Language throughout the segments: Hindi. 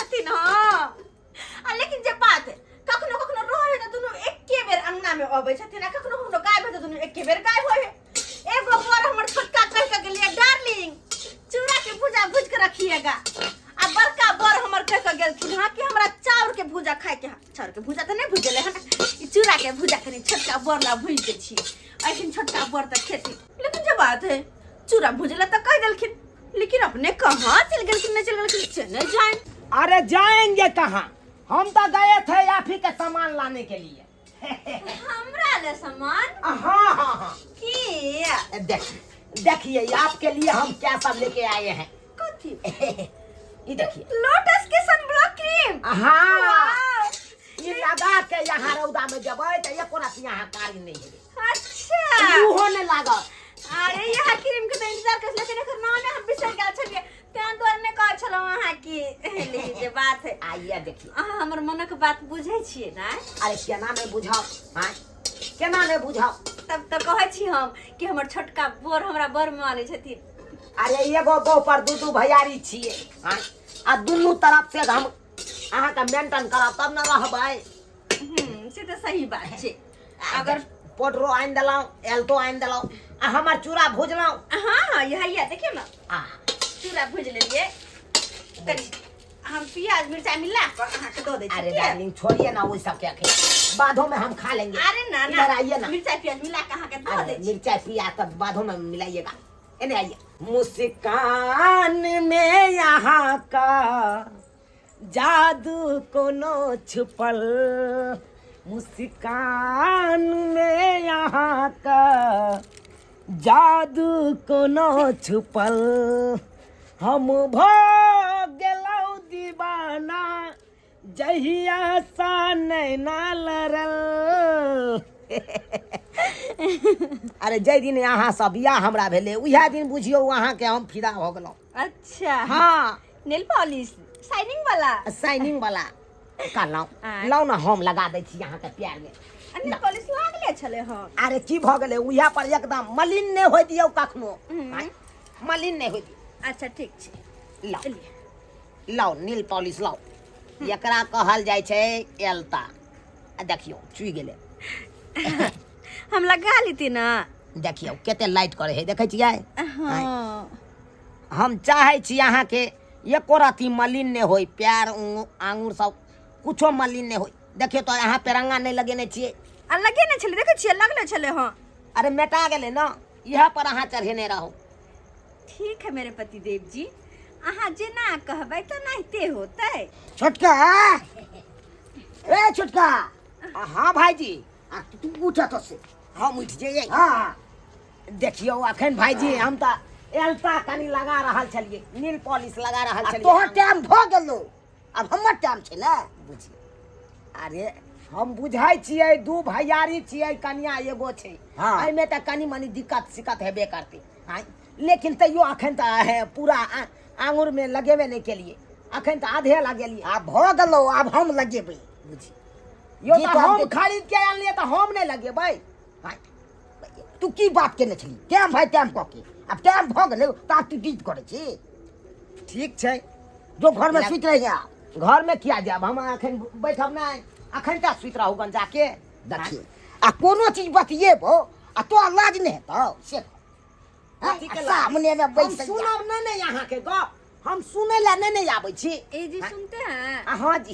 छथिन हां लेकिन जे बात कखनो कखनो रहे त दुनु एके बेर अंगना में आबै छथिन आ कखनो कखनो गायब त दुनु एके बेर गायब होय एगो बर हमर छोटका कह के गेलिए डार्लिंग चूड़ा के भुजा भुज के रखिएगा आ बड़का बर हमर कह के गेलखिन हां कि हमरा चाउर के भुजा खाए के चाउर के भुजा त नहीं भुजले हन ई चूड़ा के भुजा कनी छोटका बर ला भुज दे छी ऐखिन छोटका बर त खेती लेकिन जे बात है चूड़ा भुजला त कह देलखिन लेकिन अपने कहां चल गेलखिन नहीं चल गेलखिन चले जाए। अरे जाएंगे कहाँ, हम तो गए थे आप ही के सामान लाने के लिए। हमरा ले सामान? हाँ हाँ हाँ की देखिए आपके लिए हम क्या सब लेके आए हैं। कथी? ये देखिए लोटस के सनब्लॉक क्रीम। हाँ ये लगा के यहाँ रौदा में जब तो ये कोना यहाँ कारी नहीं है। अच्छा यू होने लगा। अरे यहाँ क्रीम के इंतजार कर लेकिन एकर नाम हम बिसर गेल छलिए तें तो ने कह छलो अहाँ की लेकिन जे बात है आइए देखिए अहाँ हमर मनक बात बुझै छियै ना। अरे केना नहीं बुझाओ, हां केना नहीं बुझाओ तब तो कहै छी हम कि हमर छोटका बोर हमरा बर माने छथिन। अरे एगो गो पर दू भैयारी छिए हां आ दुनू तरफ से हम अहाँ का मेंटेन करब तब न रहबै। से तो सही बात छै। अगर पोटरो आइन देलौ एल्टो आइन देलौ आ हमर चूड़ा भुजलौ। हां हां यही है देखियो ना आ चूड़ा भुज लेलिए तनी हम प्याज मिर्चा मिला कर अहाँ के दो दे छी। अरे डार्लिंग छोड़िए ना वो सब के बादों में हम खा लेंगे। अरे ना इधर आइए ना मिर्चा प्याज मिला के अहाँ के दो दे छी। मिर्चा प्याज तब बादों में मिलाइएगा। इन्हें आइए मुस्कान में यहाँ का जादू कोनो छुपल, मुस्कान में यहाँ का जादू कोनो छुपल, हम भऽ गेलौ दीवाना जहिया सा नैना लड़ल। अरे जै दिन यहाँ सब बियाह हमरा भेले उहे दिन बुझियो वहाँ के हम फिदा हो गेलौ। अच्छा हाँ नेल पॉलिश शाइनिंग वाला कहलौ लौ ना हम लगा दै छी यहाँ के प्यार में। नेल पॉलिश लागले छले हां। अरे की भ गेले उहे पर एकदम मलिन ने होय दियौ कखनो मलिन ने होय दियौ। अच्छा ठीक छै लाओ लाओ नील पॉलिश लाओ एकरा कहल जाय छै एल्टा। देखियो चुई गेले हम लगा लेती ना। देखियो केते लाइट करे है देखे छियै। हां हम चाहे छी अहाँ के एको राती मलिन ने होय प्यार आंगूर सब कुछो मलिन ने होय। देखियो तो यहाँ पे रंगा नहीं लगेने छियै। आ लगे ने छले देखे छियै लगले छले हां। अरे मेटा गेले ना यह पर अहाँ चढ़ेने रहो। ठीक है मेरे पति देव जी अहाँ जेना कहबै तो नहिते होतै। छोटका ए छोटका हाँ भाईजी तू उठा तो से हम उठ जाइए। हाँ देखियो अखन भाईजी हम तो एल्टा कनी लगा रहल छलिए नील पॉलिश लगा रहल छलिए। तोहर टाइम भ गेलो अब हमर टाइम छै ना बुझी। अरे हम बुझाई छियै दू भैयारी छियै कन्या एगो छै एहि में त कनी मनी दिक्कत सिक्कत हेबे करते लेकिन तैयो अखन त पूरा आंगूर में लगेबे नहीं के लिए अखन त आधे लगेलिए। अब भ गेलो अब हम लगेबै बुझी। यो तो हम खरीद के आनलिए तो हम नहीं लगेबै। तू की बात केने छली टाइम भाई टाइम क के अब टाइम भ गेलै ता तू डीट करे छी। ठीक छै जो घर में सुत रह जा घर में किया जाब हम अखन बैठब नहीं अखन ता सुत रहू गन जाके। देखिए आ कोनो चीज बतिएबो आ तो लाज नहीं हेतौ से सामने में बैठ सुनब नहीं यहाँ के गप हम सुने ला नहीं आबै छी। ए जी सुनते हैं? हाँ जी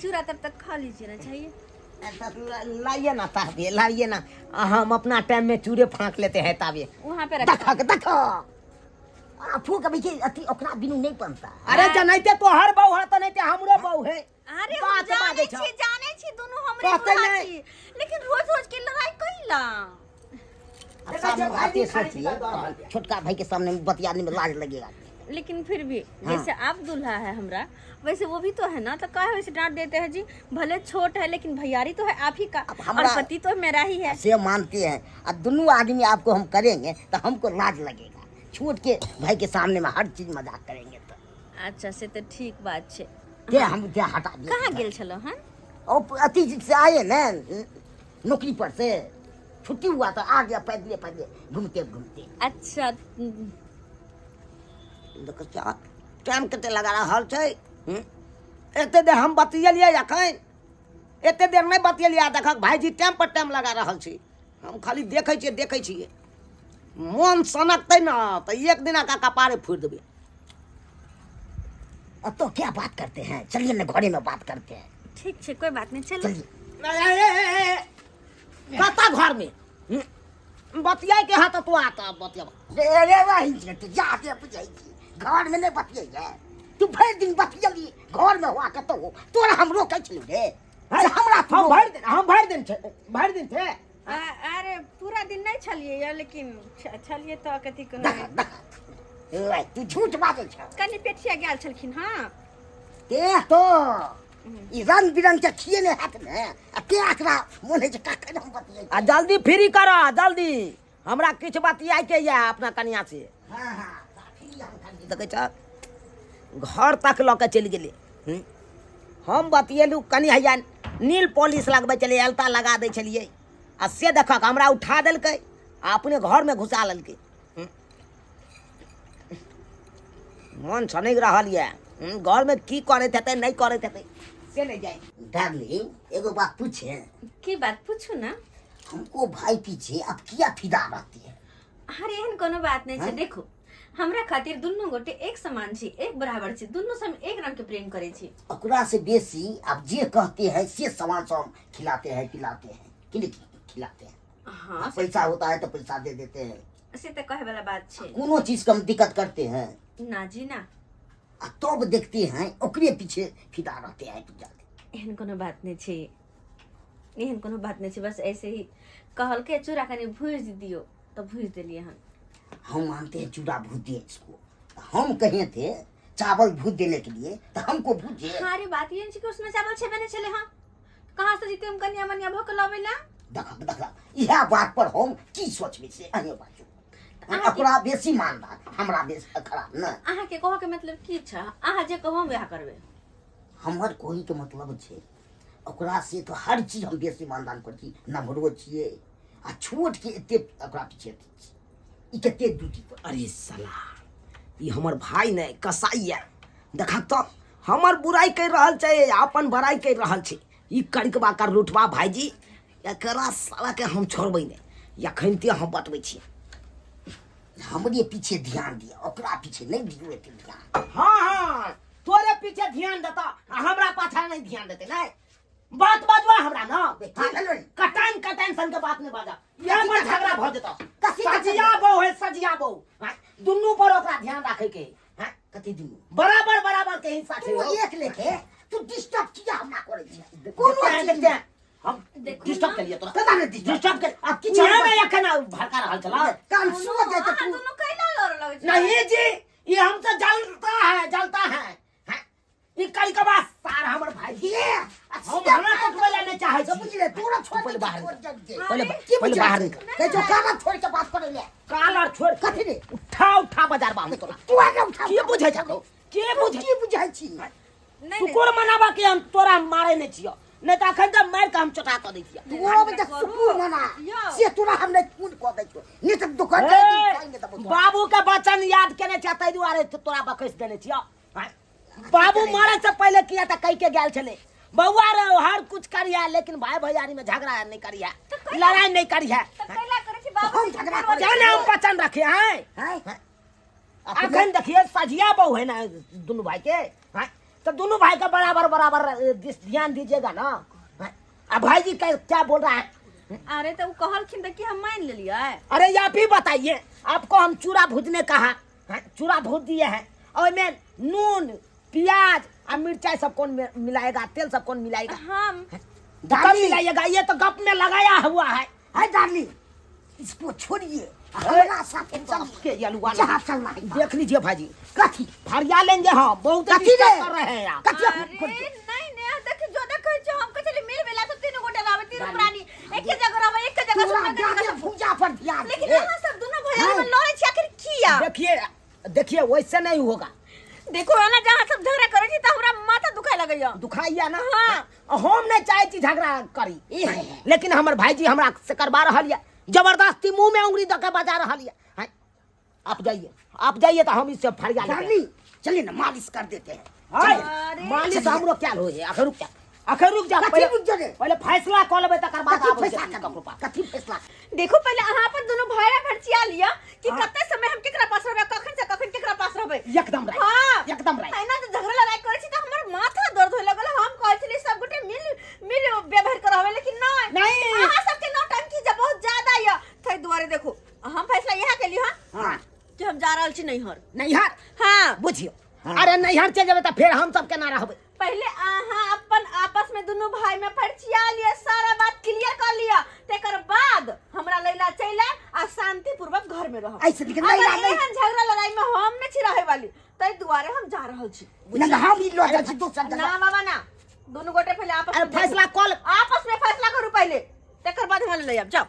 चूड़ा तब तक खा लीजिए ना चाहिए। लाइए ना ताबे लाइए ना हम अपना टाइम में चूड़े फाँक लेते हैं ताबे वहाँ पे देखो फूक अभी के अति ओकरा बिनु नहीं बनता। अरे जनैते तो हर बहू है तो नहीं ते हमरो बहू है। अरे हम जाने छी दोनों हमरे बुआ छी लेकिन रोज के लड़ाई कइला। सामने बातें सोचिए छोटका भाई के सामने बतियाने में लाज लगेगा। लेकिन फिर भी जैसे आप दूल्हा है हमरा वैसे वो भी तो है ना तो काहे वैसे डांट देते हैं जी। भले छोट है लेकिन भैयारी तो है आप ही का और पति तो मेरा ही है। से मानते हैं और दोनों आदमी आपको हम करेंगे तो हमको लाज लगेगा। छोट के भाई के सामने में हर चीज मजाक करेंगे तो। अच्छा से तो ठीक बात है। क्या हम क्या हटा दिए कहाँ गेल छलो हैं? और अति से आए ना नौकरी पर से छुट्टी हुआ तो आ गया पैदले पैदले घूमते घूमते। अच्छा देखो क्या टाइम कते लगा रहा हल छै एते देर हम बतियलिए अखन एते देर नहीं बतियलिए देखक भाईजी टाइम पर टाइम लगा रहल छी हम खाली देखै छियै मन सनकतै न तो एक दिना का कपारे फूट देबे। अब तो क्या बात करते हैं, चलिए ना घरे में बात करते हैं। ठीक है कोई बात नहीं चलो। कता घर में बतिया के हाथ तू आता बतिया अरे वही तो जाके बुझाइए, घर में नहीं बतियाइए। तू भर दिन बतियली घर में हुआ कतो तोरा हम रोकै छलु रे। हमरा हम भर दिन थे अरे पूरा दिन नहीं चलिए लेकिन चलिए तो कथी देख तू झूठ बाजै छ। कनी पेटिया गेल छलखिन। हाँ ते तो ई रंग बिरंग के खिए ने हाथ में आ के आकरा मोने जे काके हम बतियै। आ जल्दी फ्री करो जल्दी हमरा किछ बतिया के या अपना कन्या से। हां हां देखे छ घर तक लऽ के चलि गेलै। हम बतियेलू कनी हैया नील पॉलिश लगबै चलिए अलता लगा दै छलिए आ से देखक हमरा उठा देलकै आ अपने घर में घुसा लेलकै। मन सनक रहल ये घर में की करैत हेतै नहीं करैत हेतै से नहीं जाए। डार्लिंग एगो बात पूछे। की बात पूछू ना। हमको भाई पीछे अब क्या फिदा रहती है। अरे एहन कोनो बात नहीं छै। देखो हमरा खातिर दुनू गोटे एक समान छी एक बराबर छी दुनू से हम एक रंग के प्रेम करे छी। ओकरा से बेसी अब जे कहते हैं से सामान सब खिलाते हैं पिलाते हैं कि नहीं खिलाते हैं। हाँ पैसा होता है तो पैसा दे देते हैं। से तो कहे वाला बात छै। कोनो चीज का हम दिक्कत करते हैं ना जी ना। तब देखते हैं ओकरे पीछे फिदा रहते हैं। एहन कोनो बात नहीं छै एहन कोनो बात नहीं छै। बस ऐसे ही कहल के चूड़ा कनी भूज दियो तो भूज देलिए हम मानते हैं चूड़ा भूज दिए इसको। हम कहे थे चावल भूज देने के लिए तो हमको भूजे। हमारी बात ये कि उसमें चावल छेबे नहीं चले। हाँ कहाँ से जीते हम कन्या मनिया भोक लावेला। देखा यह बात पर हम की सोचबे से अहे बाजू। ओकरा बेसी मानदार हमरा बेसी खराब न। आहा के कहो के मतलब की छ आहा जे कहो हम वह करबे। हमर कोई के मतलब छे ओकरा से तो हर चीज हम बेसी मानदान कर छी। नमरो छिए आ छोट के एते ओकरा पीछे ई कते ड्यूटी पर। अरे साला ई हमर भाई ने कसाई है देखक तो हमर बुराई कर रहल छै अपन बड़ाई कर रहल छै। ई कड़कबा कर लुटवा भाईजी एकरा साला के हम छोड़बै नहीं अखन ते हम बतबै छी। हमरे पीछे ध्यान दिया ओकरा पीछे नहीं दियो एते ध्यान। हाँ तोरे पीछे ध्यान देता हमरा पाछा नहीं ध्यान देते नहीं बात बाजवा हमरा ना। कटान सन के बात नहीं बाजा ये पर झगड़ा भ जेता। सजिया बहू है सजिया बहू दुनू पर ओकरा ध्यान रखे के हैं कते दिन बराबर के हिस्सा छै। तू एक लेके तू डिस्टर्ब किया हमरा करे छी। कोनो देखते हैं हम डिस्टर्ब कर लिया तोरा पता नहीं डिस्टर्ब कर अब की छे में एखन भड़का रहल चला कान सुनो दे तो तू दोनों कैला लड़ लगे छै। नहीं जी ये हमसे जलता है ये कई का बात सार हमर भाई ये हम हमरा कटवे लेने चाहे छी। समझ ले तोरा छोड़ पहले बाहर पहले पहले बाहर निकल के जो काना छोड़ के बात करे ले कालर छोड़ कथि रे उठा बाजार बा हम तोरा तू आगे उठा के बुझै छौ के बुझै की बुझाई छी। नहीं सुकुर मनाबा के हम तोरा मारे नहीं छियो नहीं तो अखन तक मार के हम चटा क दै छियै। तू अब तक सुकून मना से तोरा हम नहीं पूर्ण को दै छो नहीं तो दुकान जाएंगे तब बाबू के वचन याद केने छ तै दुआरे तोरा बकैस देने छियो। बाबू मारे से पहले किया था कई के गेल छले बउआ रे हर कुछ करिया लेकिन भाई भैयारी में झगड़ा नहीं करिया लड़ाई नहीं करिया तो कैला करे छी बाबू हम झगड़ा करे जाने हम वचन रखे हैं। हैं अखन देखिए सजिया बहू है ना दोनों भाई के हैं तो दोनों भाई का बराबर ध्यान दीजिएगा ना। अब भाई जी क्या बोल रहा है। अरे तो कहलखिन त कि हम मान लेलिए। अरे आप ही बताइए आपको हम चूड़ा भूजने कहा चूड़ा भूज दिए हैं और में नून प्याज और मिर्चाई सब कौन मिलाएगा तेल सब कौन मिलाएगा हम कब मिलाइएगा ये तो गप में लगाया हुआ है। डार्लिंग इसको छोड़िए हमारा साथ के यलुआ जहाँ चलना है देख लीजिए भाजी कथी फरिया लेंगे हाँ बहुत कथी रे? कर रहे हैं आप कथी अरे नहीं देख जो देख जो हम चले मिल बेला तो तीनों गोटे लावे तीनों प्राणी एक के जगह रहे एक के जगह पूरा सुन जाके पूजा पर ध्यान लेकिन दे। यहाँ सब दोनों भैया में लड़े छी आखिर किया। देखिए वैसे नहीं होगा देखो है ना जहाँ सब झगड़ा करे छी त हमरा माथा दुखाए लगैया। दुखाइया ना हाँ। हम नहीं चाहे छी झगड़ा करी लेकिन हमर भाईजी हमरा से करवा रहल है जबरदस्ती मुंह में उंगली दके बजा रहल है। आप जाइए तो हम इससे फरिया लेंगे। डार्लिंग चलिए ना मालिश कर देते हैं हाय अरे, मालिक हमरो क्या हो है आखिर रुक जा कथी रुक जा रे? पहले फैसला कर लेबे तकर बाद कथी आबै फैसला छै करबो? कथी फैसला? देखो पहले अहाँ पर दोनों भाई भरचिया लिया कि कते समय हम केकरा पास रहबे, कखन से कखन केकरा पास रहबे। एकदम राइट हाँ एकदम राइट है ना, तो झगड़ा लड़ाई करे छी त हमर माथा दर्द होय लगल। हम कहै छली सब गोटे मिल व्यवहार करबे, लेकिन नहीं। अहाँ सबके नो टाइम की जब बहुत ज्यादा या तै दुआरे देखो हम फैसला यह के लियो हां कि हम जा रहल छी नैहर। नैहर हाँ बुझियो अरे नैहर चल जेबे त फेर हम सब केना रहबै? पहले अहाँ अपन आपस में दोनों भाई में फरचिया लिया, सारा बात क्लियर कर लिया, तेकर बाद हमरा लैला चले आ शांति पूर्वक घर में रह। ऐसे लेकिन लैला नहीं। एहन झगड़ा लड़ाई में हम नहीं छी रहे वाली, तै दुआरे हम जा रहल छी। ना हम ई लो जा छी दोसर ना जगह। बाबा ना, दोनों गोटे पहले आपस अरे में फैसला कॉल आपस में फैसला करू पहले, तेकर बाद हम ले जाओ।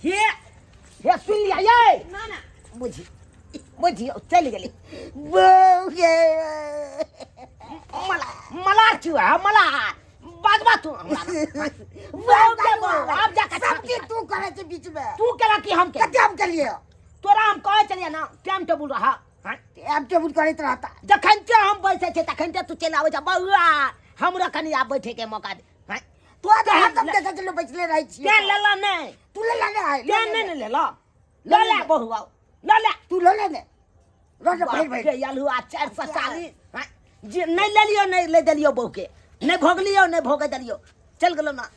ये सुन लिया ये ना ना बुझियो चल गेली बोगे मलार चुआ मलार बाजबा तू अब जा सब के तू करे छे बीच में। तू केला की हम के कते हम के लिए तोरा हम कहे चलिए ना टाइम टेबुल रहा हम टेबुल करैत रहता। जखन ते हम बैठे छे तखन ते तू चल आवे जा बउआ हमरा कनी आ बैठे के मौका दे हैं तू तो हम के चलो बैठले रही छी। के लेला नहीं तू ले ले के नहीं लेला ले बहुआ ले तू ले ले रोज भाई भाई के यालू आ 440 हैं जे नहीं ले लियो नहीं ले देलियो बहू के नहीं भोगलियो नहीं भोगे देलियो चल गेलो ना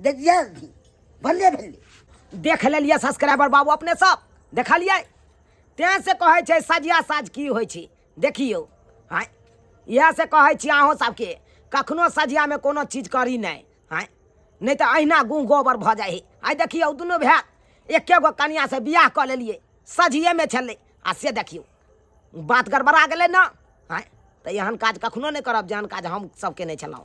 देखिए भले भले देख लेलिए सब्सक्राइबर बाबू अपने सब देखलिए तें से कहै छै सजिया साज की होइ छै देखियो हैं इएह से कहै छी अहों सबके कखनो सजिया में कोनो चीज करी नहीं हैं नहीं तो अहिना गूँ गोबर भ जाइ है। आई देखियो दुनू भाई एके गो कनिया से बियाह क लेलिए सजिए में छलै आ से देखियो बात गड़बड़ा गेलै ना हैं तो एहन काज कखनो नहीं करब जेहन काज हम सबके नहीं छलहुँ।